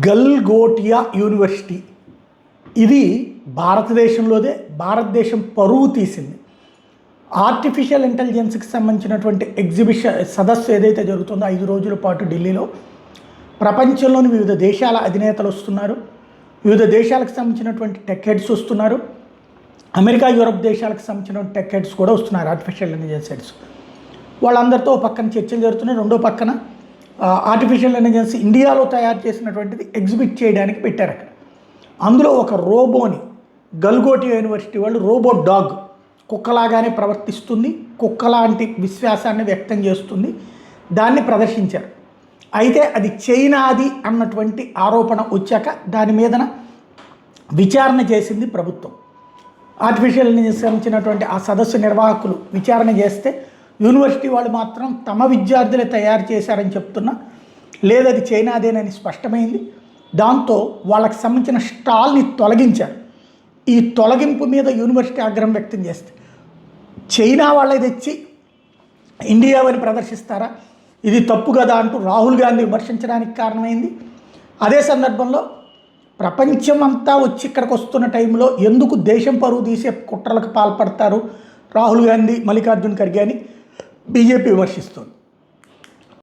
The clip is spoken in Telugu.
గల్గోటియా యూనివర్సిటీ ఇది భారతదేశంలోదే భారతదేశం పరువు తీసింది. ఆర్టిఫిషియల్ ఇంటెలిజెన్స్కి సంబంధించినటువంటి ఎగ్జిబిషన్ సదస్సు ఏదైతే జరుగుతుందో 5 రోజుల పాటు ఢిల్లీలో ప్రపంచంలోని వివిధ దేశాల అధినేతలు వస్తున్నారు. వివిధ దేశాలకు సంబంధించినటువంటి టెక్ హెడ్స్ వస్తున్నారు. అమెరికా, యూరప్ దేశాలకు సంబంధించినటువంటి టెక్ హెడ్స్ కూడా వస్తున్నారు. ఆర్టిఫిషియల్ ఇంటెలిజెన్స్ హెడ్స్ వాళ్ళందరితో పక్కన చర్చలు జరుగుతున్నాయి. రెండో పక్కన ఆర్టిఫిషియల్ ఇంటెలిజెన్స్ ఇండియాలో తయారు చేసినటువంటిది ఎగ్జిబిట్ చేయడానికి పెట్టారు అక్కడ. అందులో ఒక రోబోని గల్గోటియా యూనివర్సిటీ వాళ్ళు రోబో డాగ్ కుక్కలాగానే ప్రవర్తిస్తుంది, కుక్కలాంటి విశ్వాసాన్ని వ్యక్తం చేస్తుంది, దాన్ని ప్రదర్శించారు. అయితే అది చైనాది అన్నటువంటి ఆరోపణ వచ్చాక దాని మీదన విచారణ చేసింది ప్రభుత్వం. ఆర్టిఫిషియల్ ఇంటెలిజెన్స్ సంబంధించినటువంటి ఆ సదస్సు నిర్వాహకులు విచారణ చేస్తే యూనివర్సిటీ వాళ్ళు మాత్రం తమ విద్యార్థులే తయారు చేశారని చెప్తున్నా, లేదది చైనాదేనని స్పష్టమైంది. దాంతో వాళ్ళకి సంబంధించిన స్టాల్ని తొలగించారు. ఈ తొలగింపు మీద యూనివర్సిటీ ఆగ్రహం వ్యక్తం చేస్తే చైనా వాళ్ళే తెచ్చి ఇండియావని ప్రదర్శిస్తారా, ఇది తప్పు కదా అంటూ రాహుల్ గాంధీ విమర్శించడానికి కారణమైంది. అదే సందర్భంలో ప్రపంచమంతా వచ్చి ఇక్కడికి వస్తున్న టైంలో ఎందుకు దేశం పరువు తీసే కుట్రలకు పాల్పడతారు రాహుల్ గాంధీ, మల్లికార్జున్ ఖర్గే అని బీజేపీ విమర్శిస్తుంది.